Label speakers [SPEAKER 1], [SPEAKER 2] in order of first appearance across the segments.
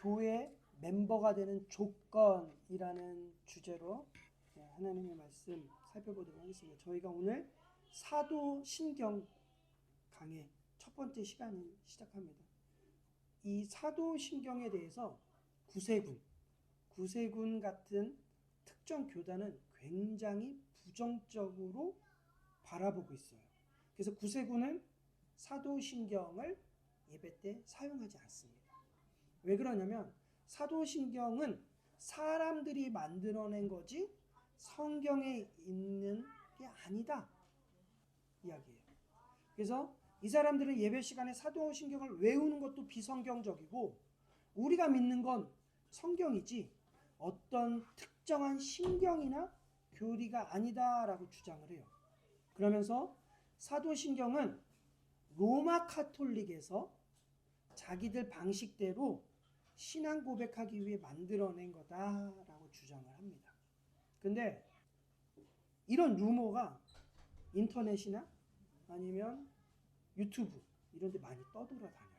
[SPEAKER 1] 교회 멤버가 되는 조건이라는 주제로 하나님의 말씀 살펴보도록 하겠습니다. 저희가 오늘 사도신경 강의 첫 번째 시간을 시작합니다. 이 사도신경에 대해서 구세군 같은 특정 교단은 굉장히 부정적으로 바라보고 있어요. 그래서 구세군은 사도신경을 예배 때 사용하지 않습니다. 왜 그러냐면 사도신경은 사람들이 만들어낸 거지 성경에 있는 게 아니다 이야기예요. 그래서 이 사람들은 예배 시간에 사도신경을 외우는 것도 비성경적이고 우리가 믿는 건 성경이지 어떤 특정한 신경이나 교리가 아니다라고 주장을 해요. 그러면서 사도신경은 로마 카톨릭에서 자기들 방식대로 신앙 고백하기 위해 만들어낸 거다라고 주장을 합니다. 근데 이런 루머가 인터넷이나 아니면 유튜브 이런 데 많이 떠돌아다녀요.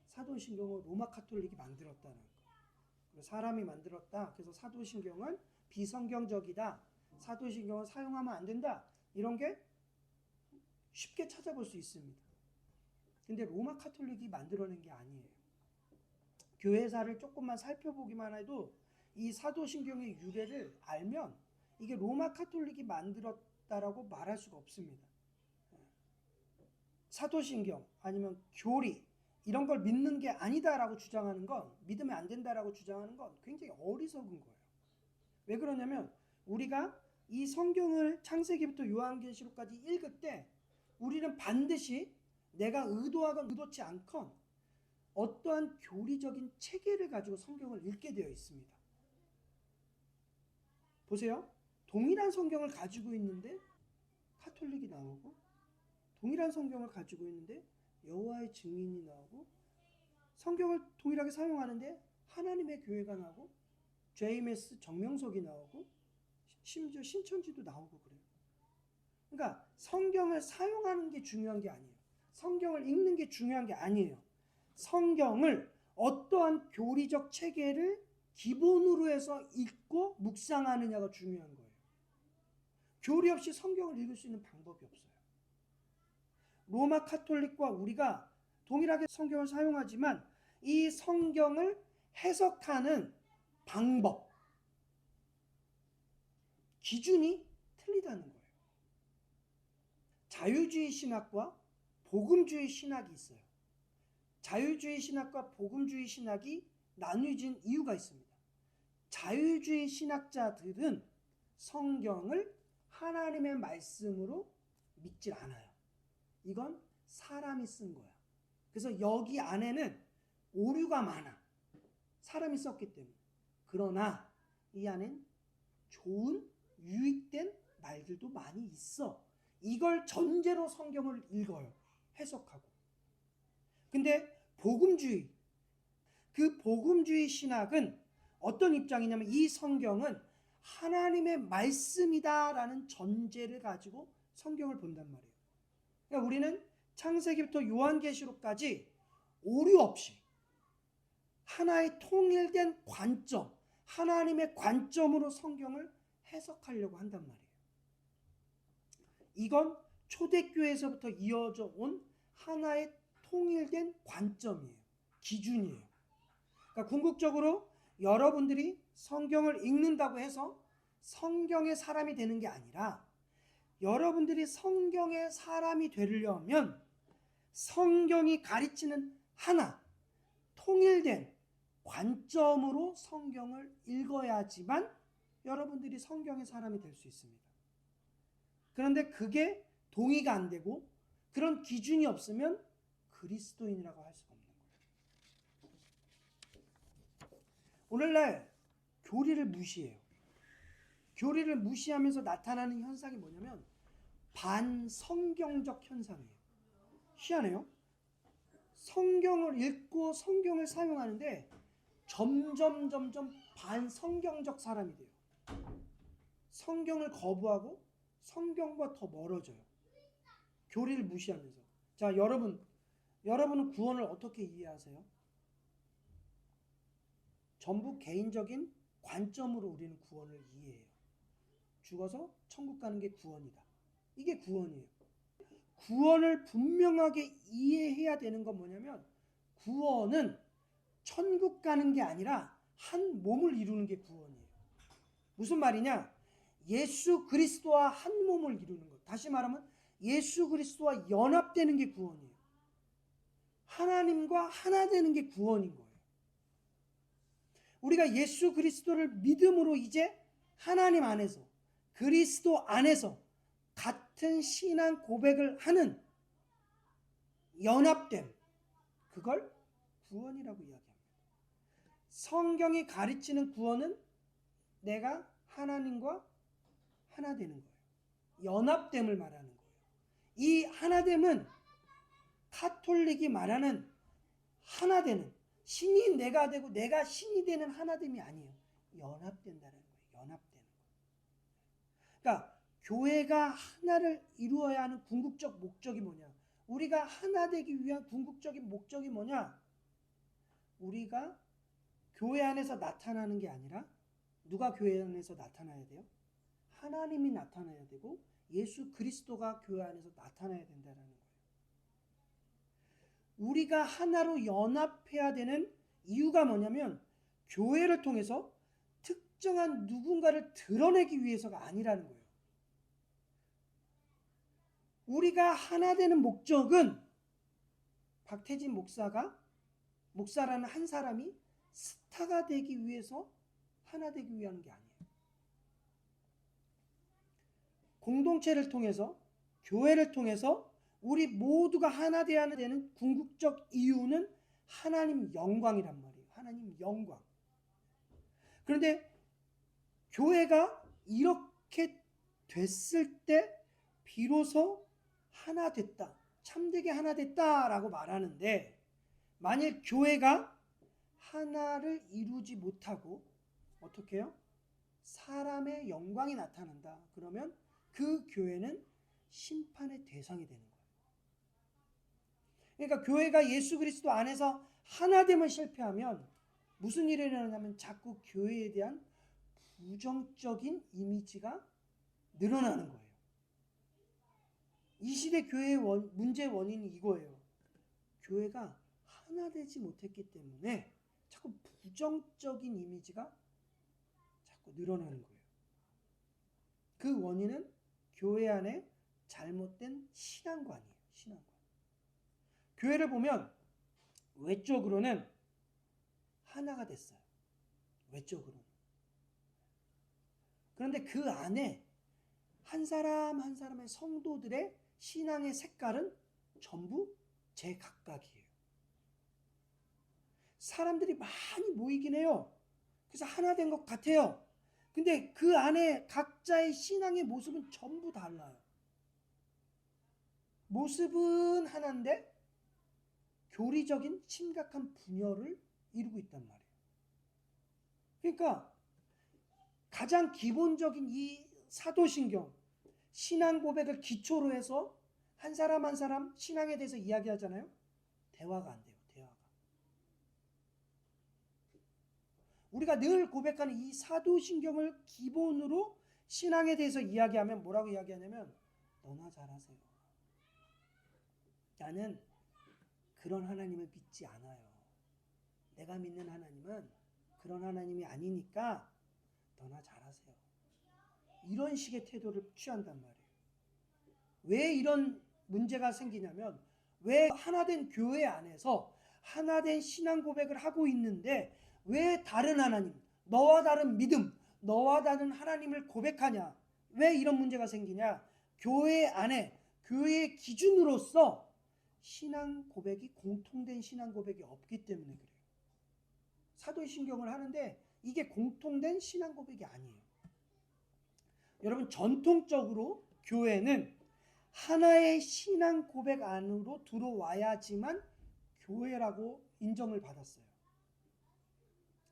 [SPEAKER 1] 사도신경을 로마 카톨릭이 만들었다는 거. 그리고 사람이 만들었다. 그래서 사도신경은 비성경적이다. 사도신경을 사용하면 안 된다. 이런 게 쉽게 찾아볼 수 있습니다. 근데 로마 카톨릭이 만들어낸 게 아니에요. 교회사를 조금만 살펴보기만 해도 이 사도신경의 유래를 알면 이게 로마 카톨릭이 만들었다라고 말할 수가 없습니다. 사도신경 아니면 교리 이런 걸 믿는 게 아니다라고 주장하는 건, 믿으면 안 된다라고 주장하는 건 굉장히 어리석은 거예요. 왜 그러냐면 우리가 이 성경을 창세기부터 요한계시록까지 읽을 때 우리는 반드시 내가 의도하건 의도치 않건 어떠한 교리적인 체계를 가지고 성경을 읽게 되어 있습니다. 보세요. 동일한 성경을 가지고 있는데 카톨릭이 나오고, 동일한 성경을 가지고 있는데 여호와의 증인이 나오고, 성경을 동일하게 사용하는데 하나님의 교회가 나오고, JMS 정명석이 나오고, 심지어 신천지도 나오고 그래요. 그러니까 성경을 사용하는 게 중요한 게 아니에요. 성경을 읽는 게 중요한 게 아니에요. 성경을 어떠한 교리적 체계를 기본으로 해서 읽고 묵상하느냐가 중요한 거예요. 교리 없이 성경을 읽을 수 있는 방법이 없어요. 로마 카톨릭과 우리가 동일하게 성경을 사용하지만 이 성경을 해석하는 방법, 기준이 틀리다는 거예요. 자유주의 신학과 복음주의 신학이 있어요. 자유주의 신학과 복음주의 신학이 나뉘어진 이유가 있습니다. 자유주의 신학자들은 성경을 하나님의 말씀으로 믿질 않아요. 이건 사람이 쓴 거야. 그래서 여기 안에는 오류가 많아. 사람이 썼기 때문에. 그러나 이 안엔 좋은 유익된 말들도 많이 있어. 이걸 전제로 성경을 읽어요. 해석하고. 근데 복음주의, 그 복음주의 신학은 어떤 입장이냐면 이 성경은 하나님의 말씀이다라는 전제를 가지고 성경을 본단 말이에요. 그러니까 우리는 창세기부터 요한계시록까지 오류 없이 하나의 통일된 관점, 하나님의 관점으로 성경을 해석하려고 한단 말이에요. 이건 초대교회에서부터 이어져 온 하나의 통일된 관점이에요. 기준이에요. 그러니까 궁극적으로 여러분들이 성경을 읽는다고 해서 성경의 사람이 되는 게 아니라 여러분들이 성경의 사람이 되려면 성경이 가르치는 하나, 통일된 관점으로 성경을 읽어야지만 여러분들이 성경의 사람이 될 수 있습니다. 그런데 그게 동의가 안 되고 그런 기준이 없으면 그리스도인이라고 할 수가 없는 거예요. 오늘날 교리를 무시해요. 교리를 무시하면서 나타나는 현상이 뭐냐면 반성경적 현상이에요. 희한해요. 성경을 읽고 성경을 사용하는데 점점 반성경적 사람이 돼요. 성경을 거부하고 성경과 더 멀어져요. 교리를 무시하면서. 자, 여러분은 구원을 어떻게 이해하세요? 전부 개인적인 관점으로 우리는 구원을 이해해요. 죽어서 천국 가는 게 구원이다. 이게 구원이에요. 구원을 분명하게 이해해야 되는 건 뭐냐면 구원은 천국 가는 게 아니라 한 몸을 이루는 게 구원이에요. 무슨 말이냐? 예수 그리스도와 한 몸을 이루는 것. 다시 말하면 예수 그리스도와 연합되는 게 구원이에요. 하나님과 하나 되는 게 구원인 거예요. 우리가 예수 그리스도를 믿음으로 이제 하나님 안에서 그리스도 안에서 같은 신앙 고백을 하는 연합됨, 그걸 구원이라고 이야기합니다. 성경이 가르치는 구원은 내가 하나님과 하나 되는 거예요. 연합됨을 말하는 거예요. 이 하나됨은 카톨릭이 말하는 하나 되는, 신이 내가 되고 내가 신이 되는 하나됨이 아니에요. 연합된다는 거예요. 연합되는 거예요. 그러니까 교회가 하나를 이루어야 하는 궁극적 목적이 뭐냐? 우리가 하나 되기 위한 궁극적인 목적이 뭐냐? 우리가 교회 안에서 나타나는 게 아니라 누가 교회 안에서 나타나야 돼요? 하나님이 나타나야 되고 예수 그리스도가 교회 안에서 나타나야 된다는 거예요. 우리가 하나로 연합해야 되는 이유가 뭐냐면 교회를 통해서 특정한 누군가를 드러내기 위해서가 아니라는 거예요. 우리가 하나 되는 목적은 박태진 목사라는 한 사람이 스타가 되기 위해서 하나 되기 위한 게 아니에요. 공동체를 통해서 교회를 통해서 우리 모두가 하나 되어야 되는 궁극적 이유는 하나님 영광이란 말이에요. 하나님 영광. 그런데 교회가 이렇게 됐을 때 비로소 하나 됐다. 참되게 하나 됐다라고 말하는데 만일 교회가 하나를 이루지 못하고 어떻게 해요? 사람의 영광이 나타난다. 그러면 그 교회는 심판의 대상이 되는 거예요. 그러니까 교회가 예수 그리스도 안에서 하나됨을 실패하면 무슨 일이 일어나냐면 자꾸 교회에 대한 부정적인 이미지가 늘어나는 거예요. 이 시대 교회의 문제의 원인이 이거예요. 교회가 하나 되지 못했기 때문에 자꾸 부정적인 이미지가 자꾸 늘어나는 거예요. 그 원인은 교회 안에 잘못된 신앙관이에요. 신앙관. 교회를 보면 외적으로는 하나가 됐어요. 외적으로는. 그런데 그 안에 한 사람 한 사람의 성도들의 신앙의 색깔은 전부 제각각이에요. 사람들이 많이 모이긴 해요. 그래서 하나 된 것 같아요. 근데 그 안에 각자의 신앙의 모습은 전부 달라요. 모습은 하나인데 교리적인 심각한 분열을 이루고 있단 말이에요. 그러니까 가장 기본적인 이 사도신경, 신앙 고백을 기초로 해서 한 사람 한 사람 신앙에 대해서 이야기하잖아요. 대화가 안 돼요. 대화가. 우리가 늘 고백하는 이 사도신경을 기본으로 신앙에 대해서 이야기하면 뭐라고 이야기하냐면 너나 잘하세요. 나는 그런 하나님을 믿지 않아요. 내가 믿는 하나님은 그런 하나님이 아니니까 너나 잘하세요. 이런 식의 태도를 취한단 말이에요. 왜 이런 문제가 생기냐면 왜 하나된 교회 안에서 하나된 신앙 고백을 하고 있는데 왜 다른 하나님, 너와 다른 믿음, 너와 다른 하나님을 고백하냐? 왜 이런 문제가 생기냐? 교회 안에 교회의 기준으로서 신앙 고백이 공통된 신앙 고백이 없기 때문에 그래요. 사도신경을 하는데 이게 공통된 신앙 고백이 아니에요. 여러분 전통적으로 교회는 하나의 신앙 고백 안으로 들어와야지만 교회라고 인정을 받았어요.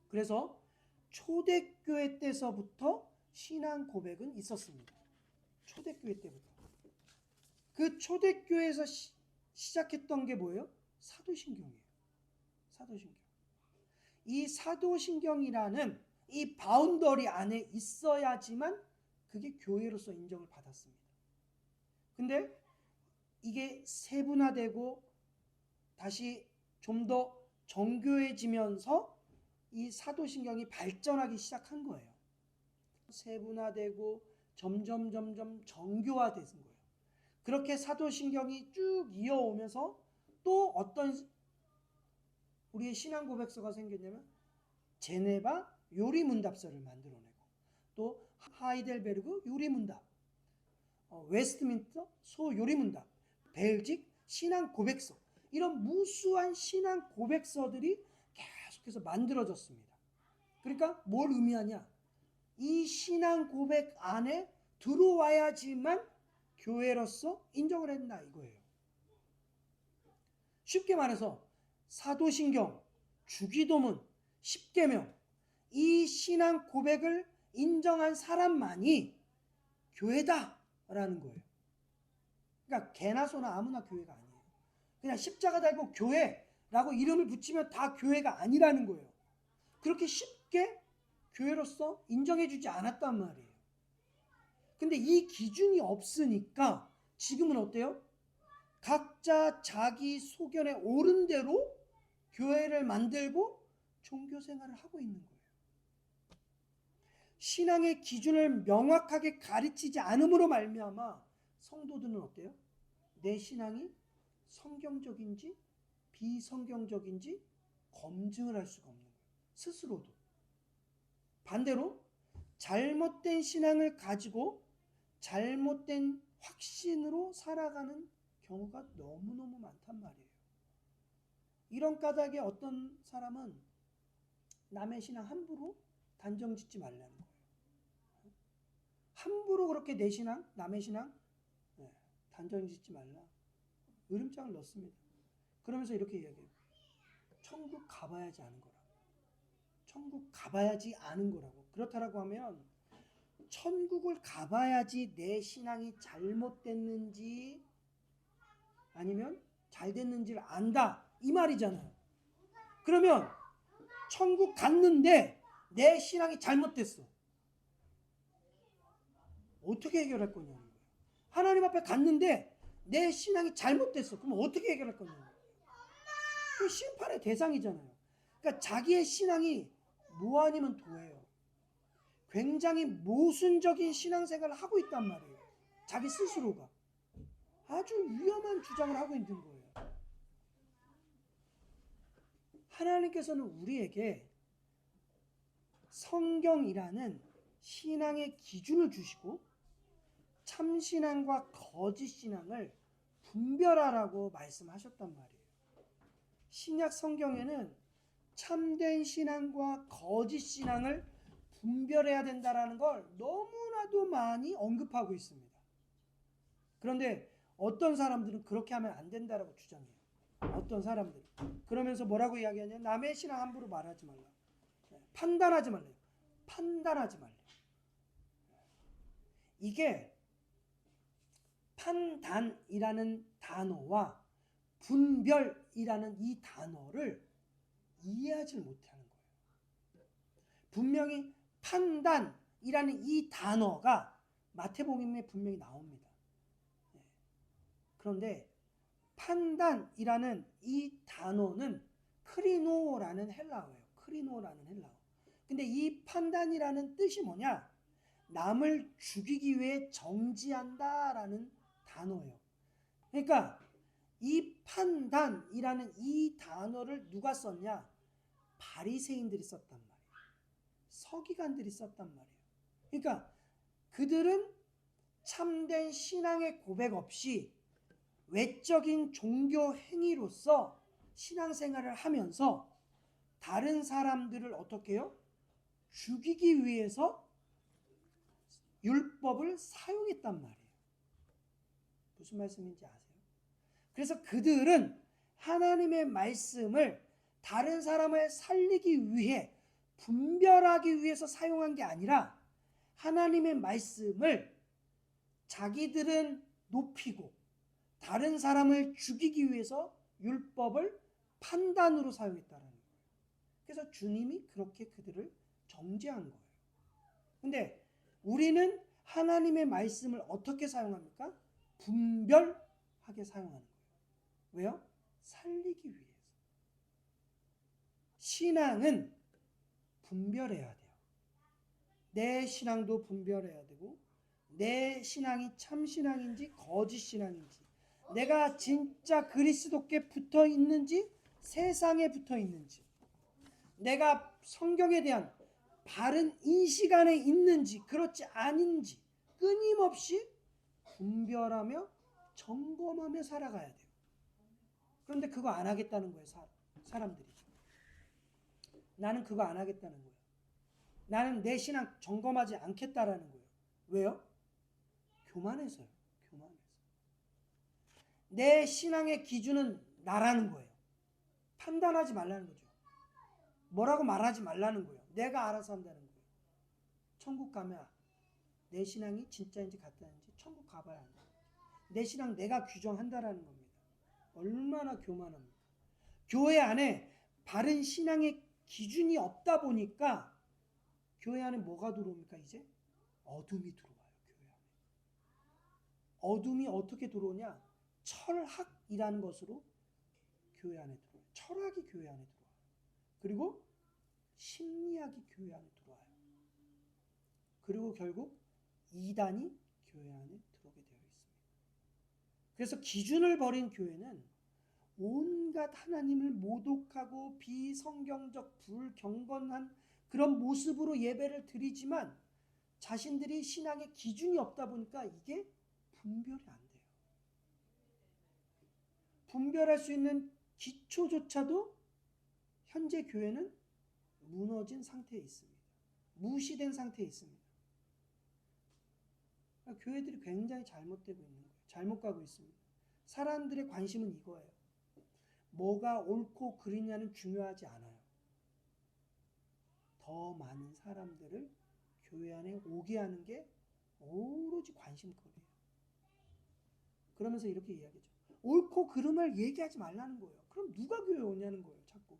[SPEAKER 1] 그래서 초대교회 때서부터 신앙 고백은 있었습니다. 초대교회 때부터. 그 초대교회에서 시작했던 게 뭐예요? 사도신경이에요. 사도신경. 이 사도신경이라는 이 바운더리 안에 있어야지만 그게 교회로서 인정을 받았습니다. 근데 이게 세분화되고 다시 좀 더 정교해지면서 이 사도신경이 발전하기 시작한 거예요. 세분화되고 점점 정교화된 거예요. 그렇게 사도신경이 쭉 이어오면서 또 어떤 우리의 신앙 고백서가 생겼냐면 제네바 요리문답서를 만들어내고 또 하이델베르그 요리문답, 웨스트민스터 소요리문답, 벨직 신앙 고백서, 이런 무수한 신앙 고백서들이 계속해서 만들어졌습니다. 그러니까 뭘 의미하냐? 이 신앙 고백 안에 들어와야지만 교회로서 인정을 했나 이거예요. 쉽게 말해서 사도신경, 주기도문, 십계명, 이 신앙 고백을 인정한 사람만이 교회다라는 거예요. 그러니까 개나 소나 아무나 교회가 아니에요. 그냥 십자가 달고 교회라고 이름을 붙이면 다 교회가 아니라는 거예요. 그렇게 쉽게 교회로서 인정해주지 않았단 말이에요. 근데 이 기준이 없으니까 지금은 어때요? 각자 자기 소견에 옳은 대로 교회를 만들고 종교 생활을 하고 있는 거예요. 신앙의 기준을 명확하게 가르치지 않음으로 말미암아 성도들은 어때요? 내 신앙이 성경적인지 비성경적인지 검증을 할 수가 없는 거예요. 스스로도. 반대로 잘못된 신앙을 가지고 잘못된 확신으로 살아가는 경우가 너무너무 많단 말이에요. 이런 까닭에 어떤 사람은 남의 신앙 함부로 단정 짓지 말라는 거예요. 함부로 그렇게 내 신앙, 남의 신앙 단정 짓지 말라. 으름장을 넣습니다. 그러면서 이렇게 이야기해요. 천국 가봐야지 아는 거라고. 천국 가봐야지 아는 거라고. 그렇다라고 하면 천국을 가봐야지 내 신앙이 잘못됐는지 아니면 잘 됐는지를 안다 이 말이잖아요. 그러면 천국 갔는데 내 신앙이 잘못됐어. 어떻게 해결할 거냐는 거예요. 하나님 앞에 갔는데 내 신앙이 잘못됐어. 그럼 어떻게 해결할 거냐는 거예요. 그 심판의 대상이잖아요. 그러니까 자기의 신앙이 뭐 아니면 도예요. 굉장히 모순적인 신앙생활을 하고 있단 말이에요. 자기 스스로가. 아주 위험한 주장을 하고 있는 거예요. 하나님께서는 우리에게 성경이라는 신앙의 기준을 주시고 참신앙과 거짓신앙을 분별하라고 말씀하셨단 말이에요. 신약 성경에는 참된 신앙과 거짓신앙을 분별해야 된다는 걸 너무나도 많이 언급하고 있습니다. 그런데 어떤 사람들은 그렇게 하면 안 된다라고 주장해요. 어떤 사람들은. 그러면서 뭐라고 이야기하냐? 남의 신앙 함부로 말하지 말라. 판단하지 말래요. 판단하지 말래요. 이게 판단이라는 단어와 분별이라는 이 단어를 이해하지 못하는 거예요. 분명히 판단이라는 이 단어가 마태복음에 분명히 나옵니다. 그런데 판단이라는 이 단어는 크리노라는 헬라어예요. 크리노라는 헬라어. 근데 이 판단이라는 뜻이 뭐냐? 남을 죽이기 위해 정지한다라는 단어예요. 그러니까 이 판단이라는 이 단어를 누가 썼냐? 바리새인들이 썼단 말이에요. 서기관들이 썼단 말이에요. 그러니까 그들은 참된 신앙의 고백 없이 외적인 종교 행위로서 신앙생활을 하면서 다른 사람들을 어떻게 해요? 죽이기 위해서 율법을 사용했단 말이에요. 무슨 말씀인지 아세요? 그래서 그들은 하나님의 말씀을 다른 사람을 살리기 위해 분별하기 위해서 사용한 게 아니라 하나님의 말씀을 자기들은 높이고 다른 사람을 죽이기 위해서 율법을 판단으로 사용했다는 거예요. 그래서 주님이 그렇게 그들을 정죄한 거예요. 근데 우리는 하나님의 말씀을 어떻게 사용합니까? 분별하게 사용하는 거예요. 왜요? 살리기 위해서. 신앙은 분별해야 돼요. 내 신앙도 분별해야 되고, 내 신앙이 참 신앙인지 거짓 신앙인지, 내가 진짜 그리스도께 붙어 있는지 세상에 붙어 있는지, 내가 성경에 대한 바른 인식 안에 있는지 그렇지 아닌지 끊임없이 분별하며 점검하며 살아가야 돼요. 그런데 그거 안 하겠다는 거예요. 사람들이. 나는 그거 안 하겠다는 거예요. 나는 내 신앙 점검하지 않겠다라는 거예요. 왜요? 교만해서요. 교만해서. 내 신앙의 기준은 나라는 거예요. 판단하지 말라는 거죠. 뭐라고 말하지 말라는 거예요. 내가 알아서 한다는 거예요. 천국 가면 내 신앙이 진짜인지 가짜인지 천국 가봐야 한다. 내 신앙 내가 규정한다라는 겁니다. 얼마나 교만합니까? 교회 안에 바른 신앙의 기준이 없다 보니까 교회 안에 뭐가 들어옵니까? 이제 어둠이 들어와요. 교회 안에. 어둠이 어떻게 들어오냐? 철학이라는 것으로 교회 안에 들어와요. 철학이 교회 안에 들어와요. 그리고 심리학이 교회 안에 들어와요. 그리고 결국 이단이 교회 안에 들어오게 되어 있습니다. 그래서 기준을 버린 교회는 온갖 하나님을 모독하고 비성경적 불경건한 그런 모습으로 예배를 드리지만 자신들이 신앙의 기준이 없다 보니까 이게 분별이 안 돼요. 분별할 수 있는 기초조차도 현재 교회는 무너진 상태에 있습니다. 무시된 상태에 있습니다. 그러니까 교회들이 굉장히 잘못되고 있는 거예요. 잘못 가고 있습니다. 사람들의 관심은 이거예요. 뭐가 옳고 그르냐는 중요하지 않아요. 더 많은 사람들을 교회 안에 오게 하는 게 오로지 관심거리예요. 그러면서 이렇게 이야기하죠. 옳고 그름을 얘기하지 말라는 거예요. 그럼 누가 교회 오냐는 거예요. 자꾸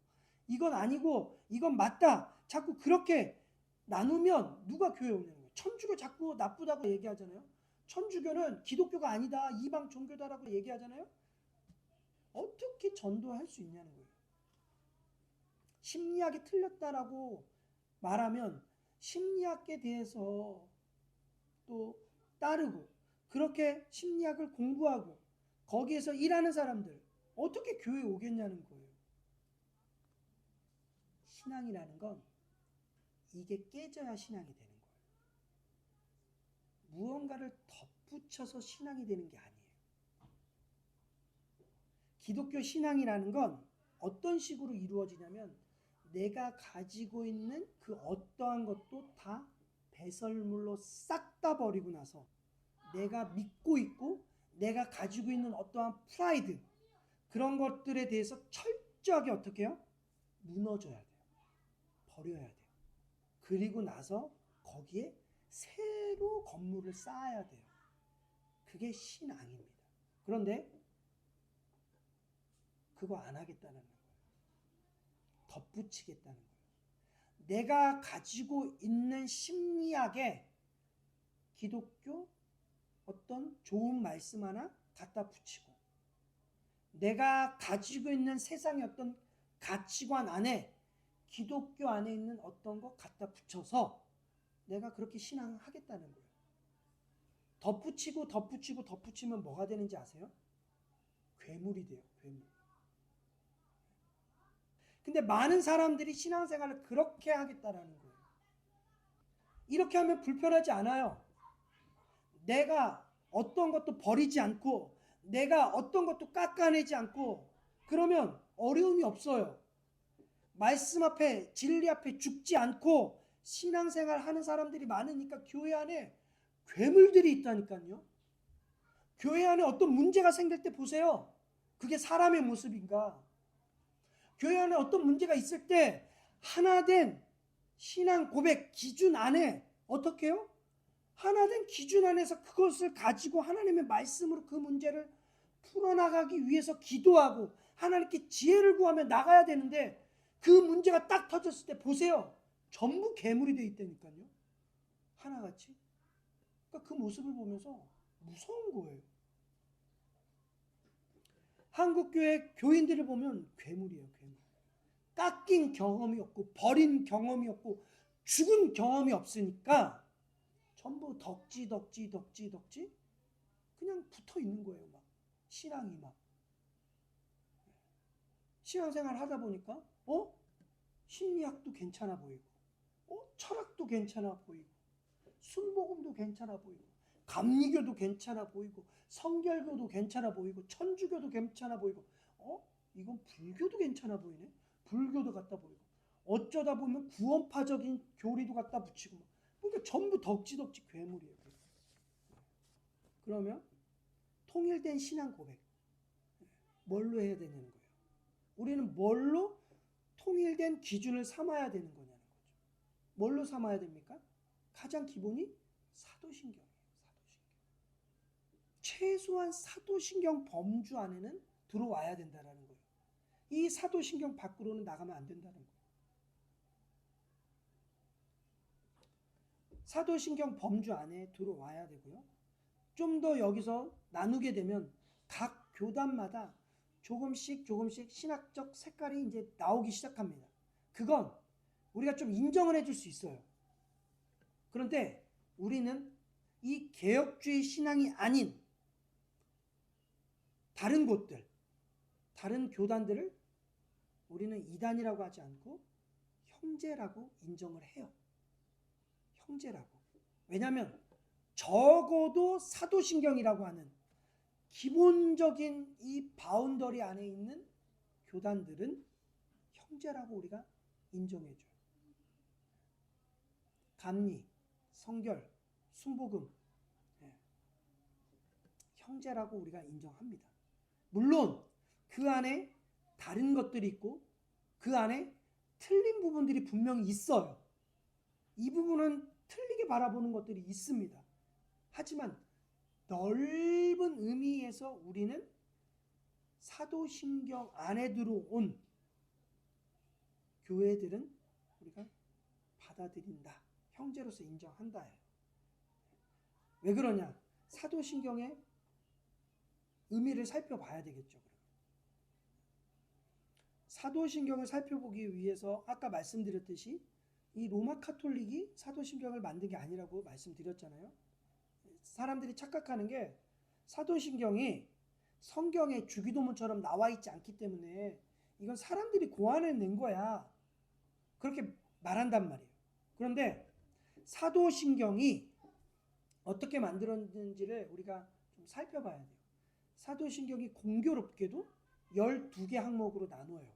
[SPEAKER 1] 이건 아니고 이건 맞다. 자꾸 그렇게 나누면 누가 교회 오냐는 거예요. 천주교 자꾸 나쁘다고 얘기하잖아요. 천주교는 기독교가 아니다. 이방 종교다라고 얘기하잖아요. 어떻게 전도할 수 있냐는 거예요. 심리학이 틀렸다라고 말하면 심리학에 대해서 또 따르고 그렇게 심리학을 공부하고 거기에서 일하는 사람들 어떻게 교회에 오겠냐는 거예요. 신앙이라는 건 이게 깨져야 신앙이 되는 거예요. 무언가를 덧붙여서 신앙이 되는 게 아니에요. 기독교 신앙이라는 건 어떤 식으로 이루어지냐면 내가 가지고 있는 그 어떠한 것도 다 배설물로 싹 다 버리고 나서 내가 믿고 있고 내가 가지고 있는 어떠한 프라이드 그런 것들에 대해서 철저하게 어떻게 해요? 무너져야 돼요. 버려야 돼요. 그리고 나서 거기에 새로 건물을 쌓아야 돼요. 그게 신앙입니다. 그런데 그거 안 하겠다는 거예요. 덧붙이겠다는 거예요. 내가 가지고 있는 심리학에 기독교 어떤 좋은 말씀 하나 갖다 붙이고 내가 가지고 있는 세상의 어떤 가치관 안에 기독교 안에 있는 어떤 거 갖다 붙여서 내가 그렇게 신앙하겠다는 거예요. 덧붙이고 덧붙이고 덧붙이면 뭐가 되는지 아세요? 괴물이 돼요. 괴물. 근데 많은 사람들이 신앙생활을 그렇게 하겠다라는 거예요. 이렇게 하면 불편하지 않아요. 내가 어떤 것도 버리지 않고 내가 어떤 것도 깎아내지 않고 그러면 어려움이 없어요. 말씀 앞에 진리 앞에 죽지 않고 신앙생활 하는 사람들이 많으니까 교회 안에 괴물들이 있다니까요. 교회 안에 어떤 문제가 생길 때 보세요. 그게 사람의 모습인가? 교회 안에 어떤 문제가 있을 때 하나된 신앙 고백 기준 안에 어떻게 해요? 하나된 기준 안에서 그것을 가지고 하나님의 말씀으로 그 문제를 풀어나가기 위해서 기도하고 하나님께 지혜를 구하며 나가야 되는데 그 문제가 딱 터졌을 때 보세요. 전부 괴물이 돼 있다니까요. 하나같이. 그러니까 그 모습을 보면서 무서운 거예요. 한국교회 교인들을 보면 괴물이에요. 괴물. 깎인 경험이 없고 버린 경험이 없고 죽은 경험이 없으니까 전부 덕지 그냥 붙어 있는 거예요. 막 신앙이 막 신앙생활 하다 보니까 심리학도 괜찮아 보이고 철학도 괜찮아 보이고 순복음도 괜찮아 보이고 감리교도 괜찮아 보이고 성결교도 괜찮아 보이고 천주교도 괜찮아 보이고 이건 불교도 괜찮아 보이네. 불교도 갖다 보이고 어쩌다 보면 구원파적인 교리도 갖다 붙이고 그러니까 전부 덕지 괴물이에요. 그러면 통일된 신앙 고백 뭘로 해야 되냐는 거예요. 우리는 뭘로 통일된 기준을 삼아야 되는 거냐는 거죠. 뭘로 삼아야 됩니까? 가장 기본이 사도신경이에요. 최소한 사도신경 범주 안에는 들어와야 된다는 거예요. 이 사도신경 밖으로는 나가면 안 된다는 거예요. 사도신경 범주 안에 들어와야 되고요. 좀 더 여기서 나누게 되면 각 교단마다 조금씩 신학적 색깔이 이제 나오기 시작합니다. 그건 우리가 좀 인정을 해줄 수 있어요. 그런데 우리는 이 개혁주의 신앙이 아닌 다른 곳들, 다른 교단들을 우리는 이단이라고 하지 않고 형제라고 인정을 해요. 형제라고. 왜냐하면 적어도 사도신경이라고 하는 기본적인 이 바운더리 안에 있는 교단들은 형제라고 우리가 인정해줘요. 감리, 성결, 순복음 형제라고 우리가 인정합니다. 물론 그 안에 다른 것들이 있고 그 안에 틀린 부분들이 분명히 있어요. 이 부분은 틀리게 바라보는 것들이 있습니다. 하지만 넓은 의미에서 우리는 사도신경 안에 들어온 교회들은 우리가 받아들인다. 형제로서 인정한다. 왜 그러냐? 사도신경의 의미를 살펴봐야 되겠죠. 사도신경을 살펴보기 위해서 아까 말씀드렸듯이 이 로마 카톨릭이 사도신경을 만든 게 아니라고 말씀드렸잖아요. 사람들이 착각하는 게 사도신경이 성경에 주기도문처럼 나와 있지 않기 때문에 이건 사람들이 고안해낸 거야. 그렇게 말한단 말이에요. 그런데 사도신경이 어떻게 만들어졌는지를 우리가 좀 살펴봐야 돼요. 사도신경이 공교롭게도 12개 항목으로 나눠요.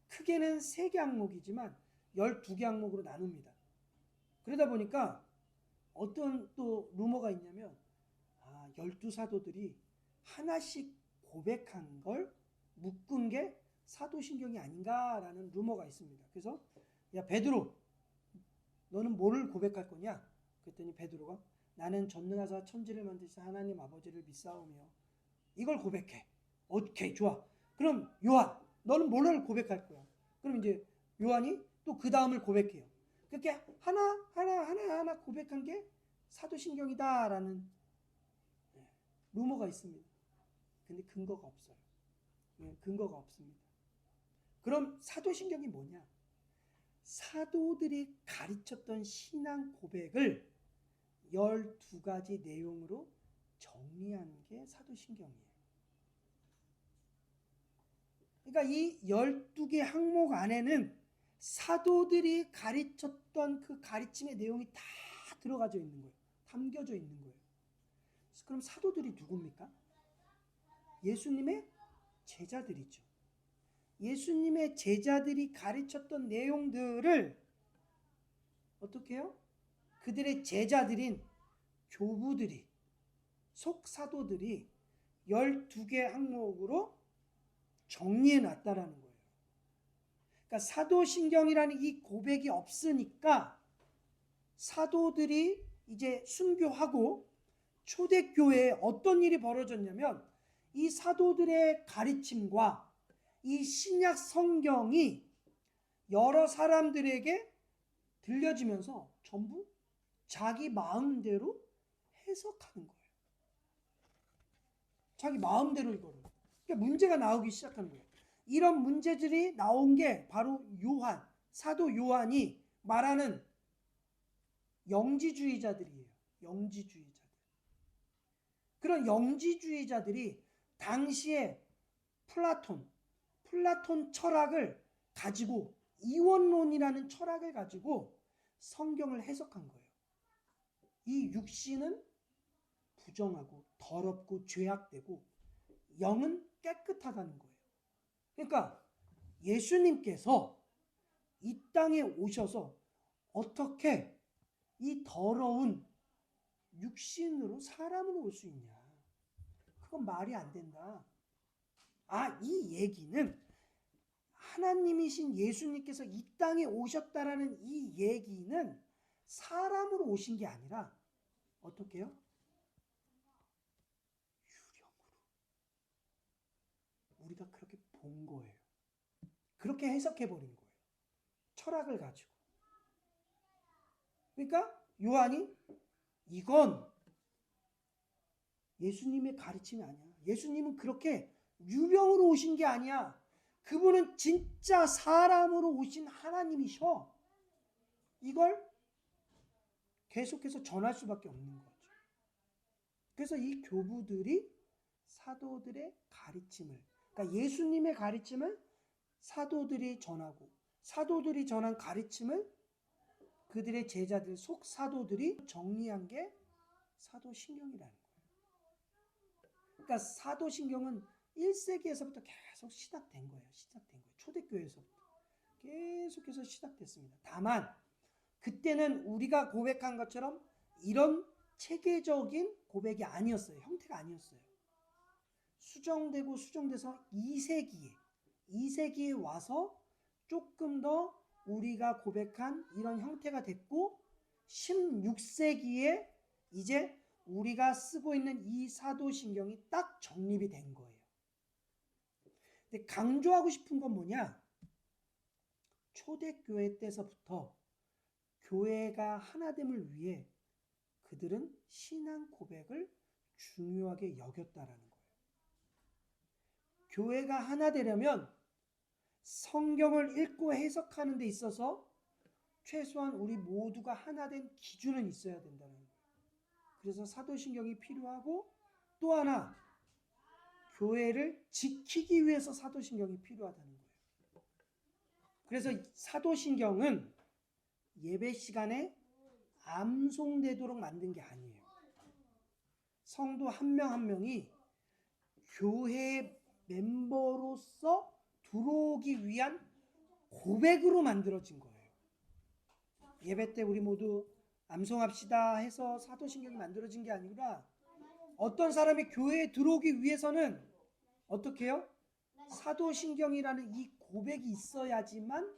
[SPEAKER 1] 크게는 3개 항목이지만 12개 항목으로 나눕니다. 그러다 보니까 어떤 또 루머가 있냐면 12사도들이 하나씩 고백한 걸 묶은 게 사도신경이 아닌가라는 루머가 있습니다. 그래서 야 베드로 너는 뭐를 고백할 거냐? 그랬더니 베드로가 나는 전능하사 천지를 만드신 하나님 아버지를 믿사오며 이걸 고백해. 오케이 좋아. 그럼 요한 너는 뭐를 고백할 거야? 그럼 이제 요한이 또 그 다음을 고백해요. 그렇게 하나 고백한 게 사도신경이다라는 루머가 있습니다. 근데 근거가 없어요. 근거가 없습니다. 그럼 사도신경이 뭐냐? 사도들이 가르쳤던 신앙 고백을 12가지 내용으로 정리한 게 사도신경이에요. 그러니까 이 12개 항목 안에는 사도들이 가르쳤던 그 가르침의 내용이 다 들어가져 있는 거예요. 담겨져 있는 거예요. 그럼 사도들이 누굽니까? 예수님의 제자들이죠. 예수님의 제자들이 가르쳤던 내용들을 어떻게 해요? 그들의 제자들인 교부들이 속사도들이 12개 항목으로 정리해 놨다라는 거예요. 그러니까 사도신경이라는 이 고백이 없으니까 사도들이 이제 순교하고 초대교회에 어떤 일이 벌어졌냐면 이 사도들의 가르침과 이 신약 성경이 여러 사람들에게 들려지면서 전부 자기 마음대로 해석하는 거예요. 자기 마음대로 이거를. 그러니까 문제가 나오기 시작하는 거예요. 이런 문제들이 나온 게 바로 사도 요한이 말하는 영지주의자들이에요. 영지주의자들. 그런 영지주의자들이 당시에 플라톤 철학을 가지고 이원론이라는 철학을 가지고 성경을 해석한 거예요. 이 육신은 부정하고 더럽고 죄악되고 영은 깨끗하다는 거예요. 그러니까 예수님께서 이 땅에 오셔서 어떻게 이 더러운 육신으로 사람으로 올 수 있냐. 그건 말이 안 된다. 이 얘기는 하나님이신 예수님께서 이 땅에 오셨다라는 이 얘기는 사람으로 오신 게 아니라 어떻게 해요? 유령으로. 우리가 그렇게 본 거예요. 그렇게 해석해버린 거예요. 철학을 가지고. 그러니까 요한이 이건 예수님의 가르침이 아니야. 예수님은 그렇게 유령으로 오신 게 아니야. 그분은 진짜 사람으로 오신 하나님이셔. 이걸 계속해서 전할 수밖에 없는 거죠. 그래서 이 교부들이 사도들의 가르침을, 그러니까 예수님의 가르침을 사도들이 전하고 사도들이 전한 가르침을 그들의 제자들 속사도들이 정리한 게 사도신경이라는 거예요. 그러니까 사도신경은 1세기에서부터 계속 시작된 거예요. 초대교회에서부터 계속해서 시작됐습니다. 다만 그때는 우리가 고백한 것처럼 이런 체계적인 고백이 아니었어요. 형태가 아니었어요. 수정돼서 2세기에 와서 조금 더 우리가 고백한 이런 형태가 됐고 16세기에 이제 우리가 쓰고 있는 이 사도신경이 딱 정립이 된 거예요. 근데 강조하고 싶은 건 뭐냐? 초대교회 때서부터 교회가 하나됨을 위해 그들은 신앙 고백을 중요하게 여겼다라는 거예요. 교회가 하나 되려면 성경을 읽고 해석하는 데 있어서 최소한 우리 모두가 하나 된 기준은 있어야 된다는 거예요. 그래서 사도신경이 필요하고 또 하나 교회를 지키기 위해서 사도신경이 필요하다는 거예요. 그래서 사도신경은 예배 시간에 암송되도록 만든 게 아니에요. 성도 한 명 한 명이 교회 멤버로서 들어오기 위한 고백으로 만들어진 거예요. 예배 때 우리 모두 암송합시다 해서 사도신경이 만들어진 게 아니라 어떤 사람이 교회에 들어오기 위해서는 어떻게 해요? 사도신경이라는 이 고백이 있어야지만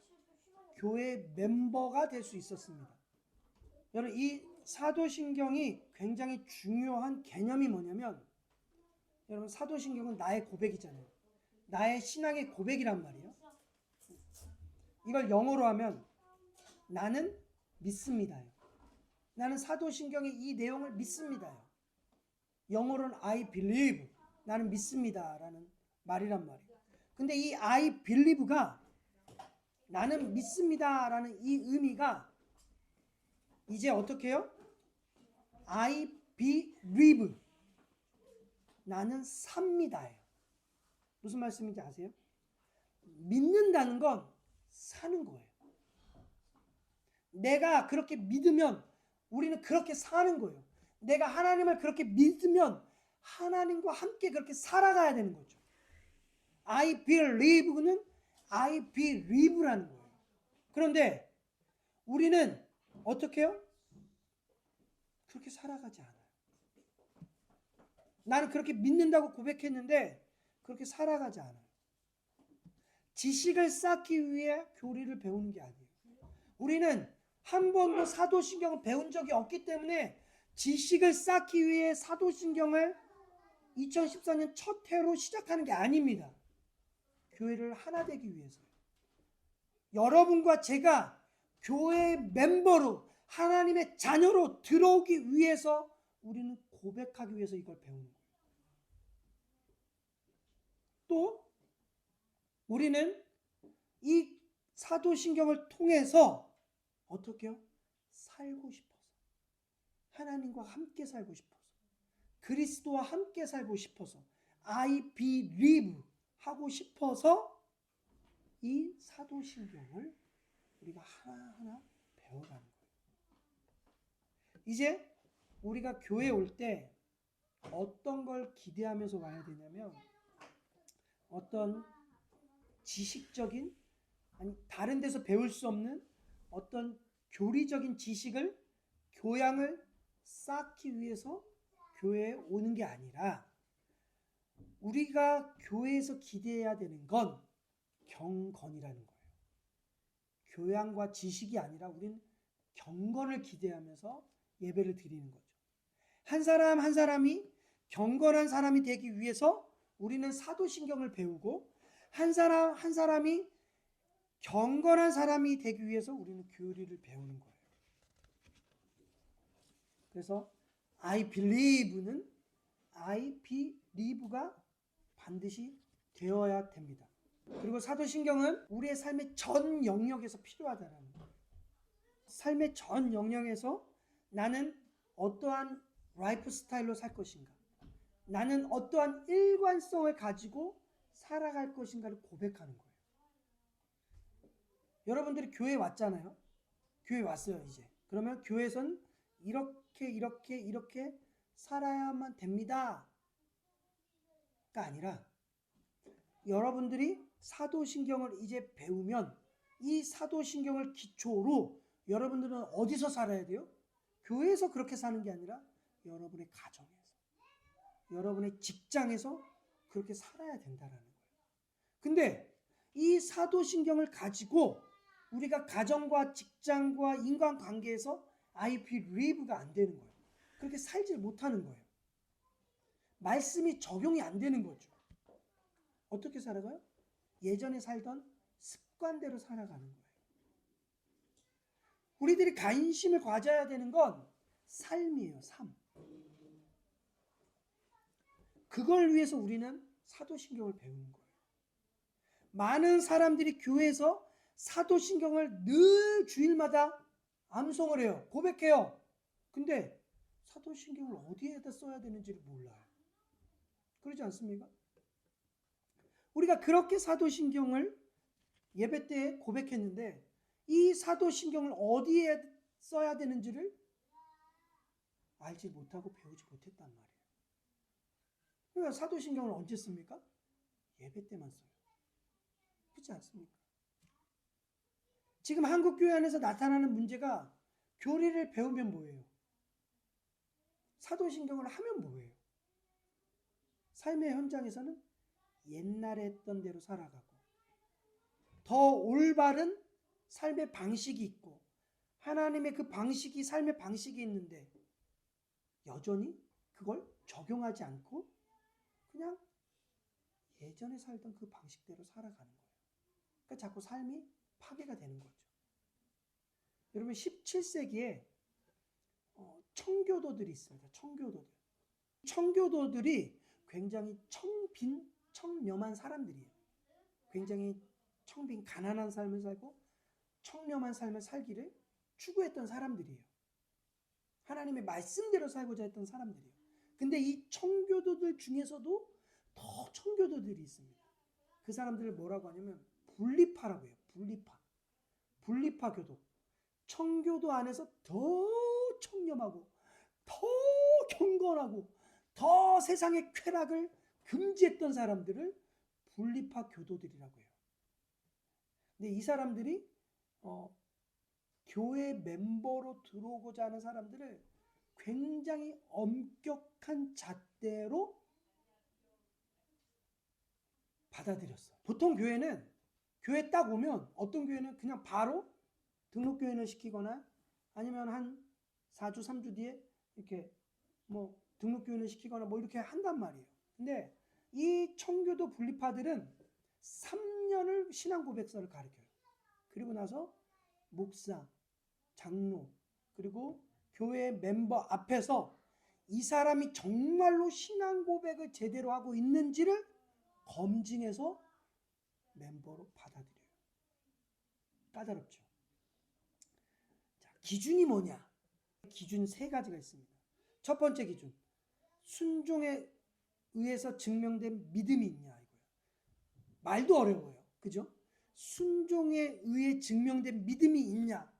[SPEAKER 1] 교회 멤버가 될 수 있었습니다. 여러분, 이 사도신경이 굉장히 중요한 개념이 뭐냐면, 여러분, 사도신경은 나의 고백이잖아요. 나의 신앙의 고백이란 말이에요. 이걸 영어로 하면 나는 믿습니다요. 나는 사도신경의 이 내용을 믿습니다요. 영어로는 I believe, 나는 믿습니다라는 말이란 말이에요. 근데 이 I believe가 나는 믿습니다라는 이 의미가 이제 어떻게 해요? I believe, 나는 삽니다예요. 무슨 말씀인지 아세요? 믿는다는 건 사는 거예요. 내가 그렇게 믿으면 우리는 그렇게 사는 거예요. 내가 하나님을 그렇게 믿으면 하나님과 함께 그렇게 살아가야 되는 거죠. I believe는 I believe라는 거예요. 그런데 우리는 어떻게 해요? 그렇게 살아가지 않아요. 나는 그렇게 믿는다고 고백했는데 그렇게 살아가지 않아요. 지식을 쌓기 위해 교리를 배우는 게 아니에요. 우리는 한 번도 사도신경을 배운 적이 없기 때문에 지식을 쌓기 위해 사도신경을 2014년 첫 해로 시작하는 게 아닙니다. 교회를 하나 되기 위해서요. 여러분과 제가 교회 멤버로 하나님의 자녀로 들어오기 위해서 우리는 고백하기 위해서 이걸 배우는 거예요. 또 우리는 이 사도신경을 통해서 어떻게요? 살고 싶어서, 하나님과 함께 살고 싶어서, 그리스도와 함께 살고 싶어서, I believe 하고 싶어서 이 사도신경을 우리가 하나하나 배워가는 거예요. 이제 우리가 교회에 올 때 어떤 걸 기대하면서 와야 되냐면, 어떤 지식적인, 아니 다른 데서 배울 수 없는 어떤 교리적인 지식을, 교양을 쌓기 위해서 교회에 오는 게 아니라, 우리가 교회에서 기대해야 되는 건 경건이라는 거예요. 교양과 지식이 아니라 우리는 경건을 기대하면서 예배를 드리는 거죠. 한 사람 한 사람이 경건한 사람이 되기 위해서 우리는 사도신경을 배우고, 한 사람 한 사람이 경건한 사람이 되기 위해서 우리는 교리를 배우는 거예요. 그래서 I believe는 I believe가 반드시 되어야 됩니다. 그리고 사도신경은 우리의 삶의 전 영역에서 필요하다는 거예요. 삶의 전 영역에서 나는 어떠한 라이프 스타일로 살 것인가, 나는 어떠한 일관성을 가지고 살아갈 것인가를 고백하는 거예요. 여러분들이 교회에 왔잖아요. 교회에 왔어요 이제. 그러면 교회에서는 이렇게 살아야만 됩니다 가 아니라, 여러분들이 사도신경을 이제 배우면 이 사도신경을 기초로 여러분들은 어디서 살아야 돼요? 교회에서 그렇게 사는 게 아니라 여러분의 가정에서, 여러분의 직장에서 그렇게 살아야 된다는 거예요. 근데 이 사도신경을 가지고 우리가 가정과 직장과 인간관계에서 I believe가 안 되는 거예요. 그렇게 살지 못하는 거예요. 말씀이 적용이 안 되는 거죠. 어떻게 살아가요? 예전에 살던 습관대로 살아가는 거예요. 우리들이 관심을 가져야 되는 건 삶이에요. 삶. 그걸 위해서 우리는 사도신경을 배우는 거예요. 많은 사람들이 교회에서 사도신경을 늘 주일마다 암송을 해요. 고백해요. 근데 사도신경을 어디에다 써야 되는지를 몰라요. 그러지 않습니까? 우리가 그렇게 사도신경을 예배 때 고백했는데 이 사도신경을 어디에 써야 되는지를 알지 못하고 배우지 못했단 말이에요. 그러니까 사도신경을 언제 씁니까? 예배 때만 써요. 그렇지 않습니까? 지금 한국교회 안에서 나타나는 문제가, 교리를 배우면 뭐예요? 사도신경을 하면 뭐예요? 삶의 현장에서는 옛날에 했던 대로 살아가고, 더 올바른 삶의 방식이 있고, 하나님의 그 방식이, 삶의 방식이 있는데 여전히 그걸 적용하지 않고 그냥 예전에 살던 그 방식대로 살아가는 거예요. 그러니까 자꾸 삶이 파괴가 되는 거죠. 여러분 17세기에 청교도들이 있습니다. 청교도들이 굉장히 청렴한 사람들이에요. 굉장히 청빈 가난한 삶을 살고 청렴한 삶을 살기를 추구했던 사람들이에요. 하나님의 말씀대로 살고자 했던 사람들이에요. 근데 이 청교도들 중에서도 더 청교도들이 있습니다. 그 사람들을 뭐라고 하냐면 분리파라고 해요. 분리파 교도. 청교도 안에서 더 청렴하고 더 경건하고 더 세상의 쾌락을 금지했던 사람들을 분리파 교도들이라고 해요. 근데 이 사람들이 교회 멤버로 들어오고자 하는 사람들을 굉장히 엄격한 잣대로 받아들였어. 보통 교회는 교회 딱 오면, 어떤 교회는 그냥 바로 등록교회를 시키거나 아니면 한 4주 3주 뒤에 이렇게 뭐 등록교회를 시키거나 뭐 이렇게 한단 말이에요. 근데 이 청교도 분리파들은 3년을 신앙 고백서를 가르쳐요. 그리고 나서 목사, 장로, 그리고 교회 멤버 앞에서 이 사람이 정말로 신앙 고백을 제대로 하고 있는지를 검증해서 멤버로 받아들여요. 까다롭죠. 자, 기준이 뭐냐? 기준 세 가지가 있습니다. 첫 번째 기준, 순종에 의해서 증명된 믿음이 있냐 이거예요. 말도 어려워요. 그죠? 순종에 의해 증명된 믿음이 있냐?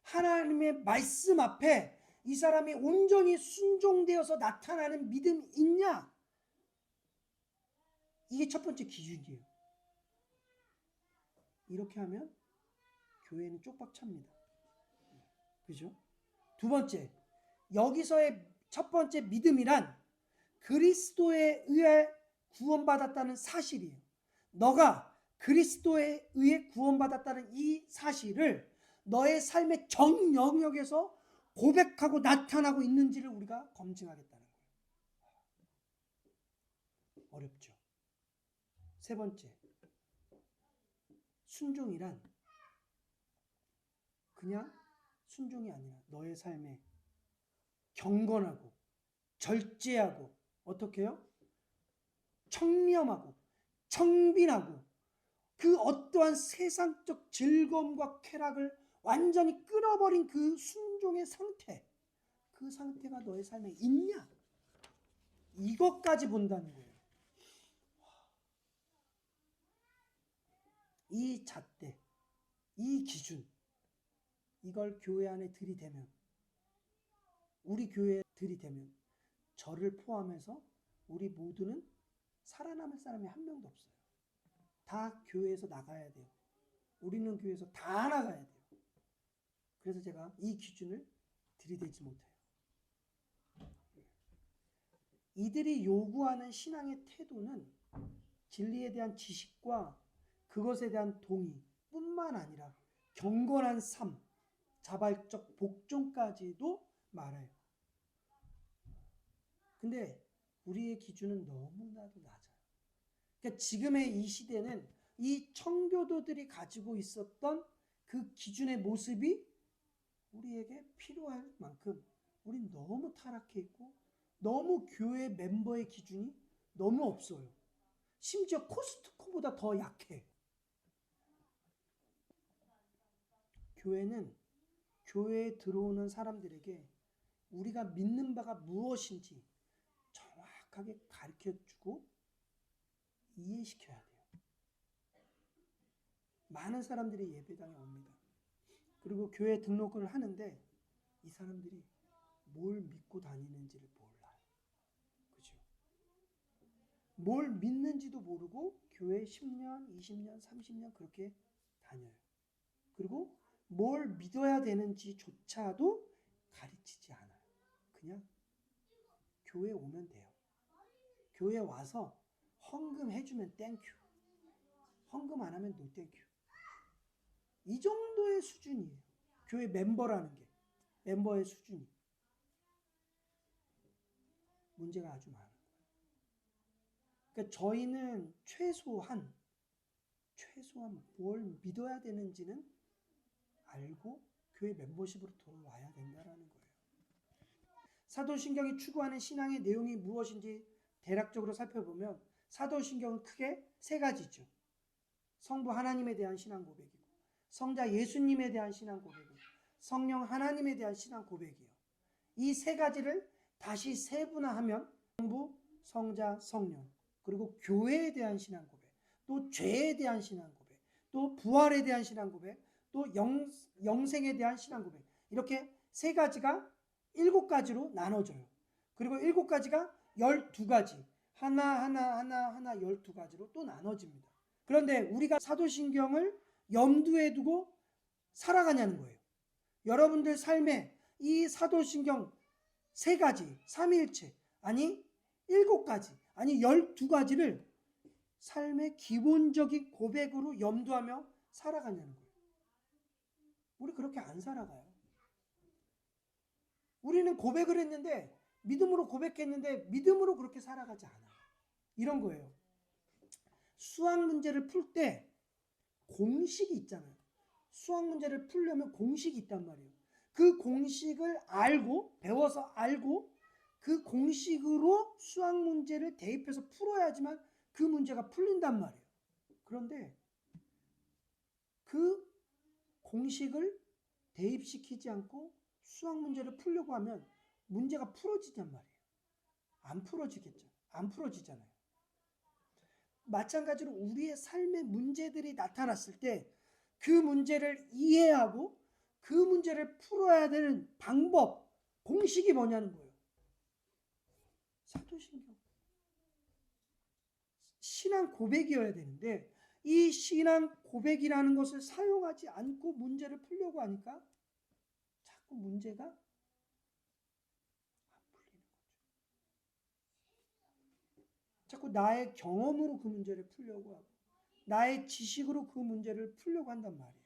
[SPEAKER 1] 하나님의 말씀 앞에 이 사람이 온전히 순종되어서 나타나는 믿음이 있냐? 이게 첫 번째 기준이에요. 이렇게 하면 교회는 쪽박 찹니다. 그죠? 두 번째, 여기서의 첫 번째 믿음이란 그리스도에 의해 구원받았다는 사실이에요. 너가 그리스도에 의해 구원받았다는 이 사실을 너의 삶의 전 영역에서 고백하고 나타나고 있는지를 우리가 검증하겠다는 거예요. 어렵죠. 세 번째, 순종이란 그냥 순종이 아니라 너의 삶에 경건하고 절제하고 어떻게 해요? 청렴하고 청빈하고 그 어떠한 세상적 즐거움과 쾌락을 완전히 끊어버린 그 순종의 상태, 그 상태가 너의 삶에 있냐? 이것까지 본다는 거예요. 이 잣대, 이 기준, 이걸 교회 안에 들이대면, 우리 교회에 들이대면 저를 포함해서 우리 모두는 살아남을 사람이 한 명도 없어요. 다 교회에서 나가야 돼요. 우리는 교회에서 다 나가야 돼요. 그래서 제가 이 기준을 들이대지 못해요. 이들이 요구하는 신앙의 태도는 진리에 대한 지식과 그것에 대한 동의 뿐만 아니라 경건한 삶, 자발적 복종까지도 말해요. 근데 우리의 기준은 너무나도 낮아요. 그러니까 지금의 이 시대는 이 청교도들이 가지고 있었던 그 기준의 모습이 우리에게 필요할 만큼 우린 너무 타락해 있고 너무 교회 멤버의 기준이 너무 없어요. 심지어 코스트코보다 더 약해. 교회는 교회에 들어오는 사람들에게 우리가 믿는 바가 무엇인지 정확하게 가르쳐주고 이해시켜야 돼요. 많은 사람들이 예배당에 옵니다. 그리고 교회 등록을 하는데 이 사람들이 뭘 믿고 다니는지를 몰라요. 그죠? 뭘 믿는지도 모르고 교회 10년, 20년, 30년 그렇게 다녀요. 그리고 뭘 믿어야 되는지조차도 가르치지 않아요. 그냥 교회 오면 돼요. 교회 와서 헌금 해주면 땡큐. 헌금 안 하면 노 땡큐. 이 정도의 수준이에요. 교회 멤버라는 게. 멤버의 수준이. 문제가 아주 많아요. 그러니까 저희는 최소한 뭘 믿어야 되는지는 알고 교회 멤버십으로 돌아와야 된다는 거예요. 사도신경이 추구하는 신앙의 내용이 무엇인지 대략적으로 살펴보면 사도신경은 크게 세 가지죠. 성부 하나님에 대한 신앙 고백이고 성자 예수님에 대한 신앙 고백이고 성령 하나님에 대한 신앙 고백이에요. 이 세 가지를 다시 세분화하면 성부, 성자, 성령 그리고 교회에 대한 신앙 고백 또 죄에 대한 신앙 고백 또 부활에 대한 신앙 고백 또 영생에 대한 신앙 고백 이렇게 세 가지가 7가지로 나눠져요. 그리고 7가지가 12가지 하나 12가지로 또 나눠집니다. 그런데 우리가 사도신경을 염두에 두고 살아가냐는 거예요. 여러분들 삶에 이 사도신경 3가지, 삼위일체 아니 7가지 아니 12가지를 삶의 기본적인 고백으로 염두하며 살아가냐는 거예요. 우리 그렇게 안 살아가요. 우리는 고백을 했는데 믿음으로 고백했는데 믿음으로 그렇게 살아가지 않아요. 이런 거예요. 수학 문제를 풀 때 공식이 있잖아요. 수학 문제를 풀려면 공식이 있단 말이에요. 그 공식을 알고 배워서 알고 그 공식으로 수학 문제를 대입해서 풀어야지만 그 문제가 풀린단 말이에요. 그런데 그 공식을 대입시키지 않고 수학 문제를 풀려고 하면 문제가 풀어지단 말이에요. 안 풀어지겠죠. 안 풀어지잖아요. 마찬가지로 우리의 삶의 문제들이 나타났을 때 그 문제를 이해하고 그 문제를 풀어야 되는 방법, 공식이 뭐냐는 거예요. 사도신경. 신앙 고백이어야 되는데 이 신앙 고백이라는 것을 사용하지 않고 문제를 풀려고 하니까 자꾸 문제가 안 풀리는 거죠. 자꾸 나의 경험으로 그 문제를 풀려고 하고 나의 지식으로 그 문제를 풀려고 한단 말이에요.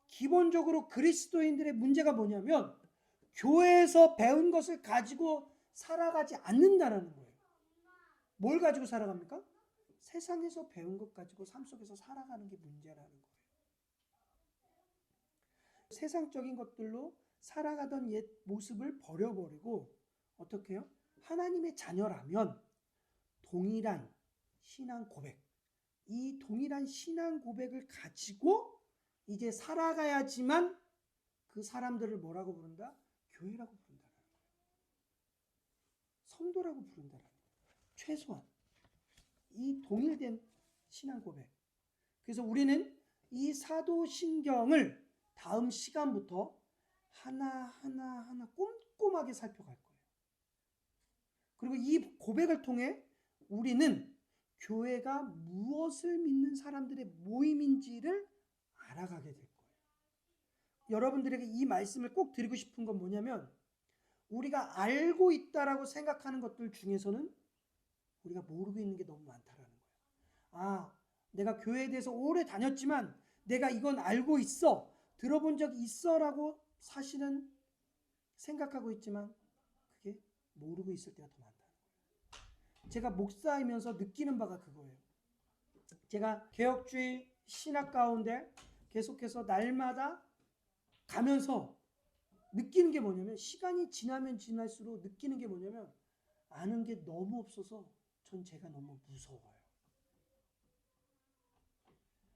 [SPEAKER 1] 기본적으로 그리스도인들의 문제가 뭐냐면 교회에서 배운 것을 가지고 살아가지 않는다는 거예요. 뭘 가지고 살아갑니까? 세상에서 배운 것 가지고 삶 속에서 살아가는 게 문제라는 거예요. 세상적인 것들로 살아가던 옛 모습을 버려버리고 어떻게 해요? 하나님의 자녀라면 동일한 신앙 고백, 이 동일한 신앙 고백을 가지고 이제 살아가야지만 그 사람들을 뭐라고 부른다? 교회라고 부른다는 거예요. 성도라고 부른다는 거예요. 최소한 이 동일된 신앙 고백. 그래서 우리는 이 사도신경을 다음 시간부터 하나하나 꼼꼼하게 살펴갈 거예요. 그리고 이 고백을 통해 우리는 교회가 무엇을 믿는 사람들의 모임인지를 알아가게 될 거예요. 여러분들에게 이 말씀을 꼭 드리고 싶은 건 뭐냐면 우리가 알고 있다라고 생각하는 것들 중에서는 우리가 모르고 있는 게 너무 많다라는 거예요. 아, 내가 교회에 대해서 오래 다녔지만 내가 이건 알고 있어. 들어본 적이 있어라고 사실은 생각하고 있지만 그게 모르고 있을 때가 더 많다는 거예요. 제가 목사이면서 느끼는 바가 그거예요. 제가 개혁주의 신학 가운데 계속해서 날마다 가면서 느끼는 게 뭐냐면 시간이 지나면 지날수록 느끼는 게 뭐냐면 아는 게 너무 없어서 전 제가 너무 무서워요.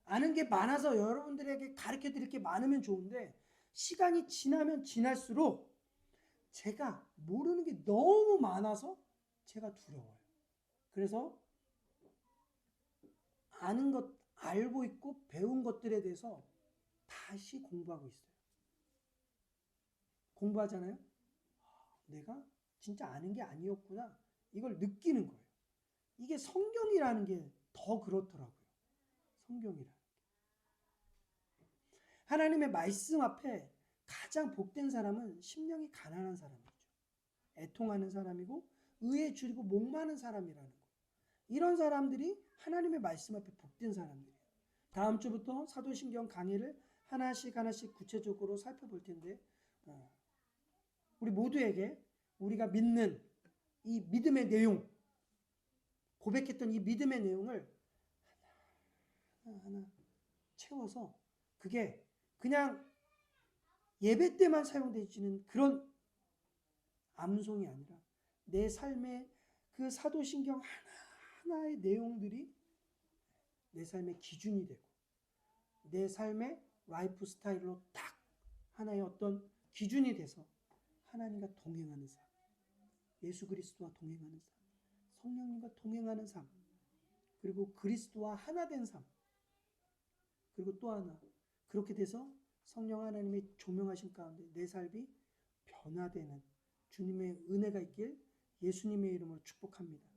[SPEAKER 1] 아는 게 많아서 여러분들에게 가르쳐 드릴 게 많으면 좋은데 시간이 지나면 지날수록 제가 모르는 게 너무 많아서 제가 두려워요. 그래서 아는 것, 알고 있고 배운 것들에 대해서 다시 공부하고 있어요. 공부하잖아요. 내가 진짜 아는 게 아니었구나. 이걸 느끼는 거예요. 이게 성경이라는 게 더 그렇더라고요. 성경이라는 게. 하나님의 말씀 앞에 가장 복된 사람은 심령이 가난한 사람이죠. 애통하는 사람이고 의에 줄이고 목마른 사람이라는 거예요. 이런 사람들이 하나님의 말씀 앞에 복된 사람들이에요. 다음 주부터 사도신경 강의를 하나씩 구체적으로 살펴볼 텐데 우리 모두에게 우리가 믿는 이 믿음의 내용, 고백했던 이 믿음의 내용을 하나하나 채워서 그게 그냥 예배 때만 사용되지는 그런 암송이 아니라 내 삶의 그 사도신경 하나하나의 내용들이 내 삶의 기준이 되고 내 삶의 라이프 스타일로 딱 하나의 어떤 기준이 돼서 하나님과 동행하는 삶, 예수 그리스도와 동행하는 삶, 성령님과 동행하는 삶, 그리고 그리스도와 하나 된 삶, 그리고 또 하나 그렇게 돼서 성령 하나님의 조명하신 가운데 내 삶이 변화되는 주님의 은혜가 있길 예수님의 이름으로 축복합니다.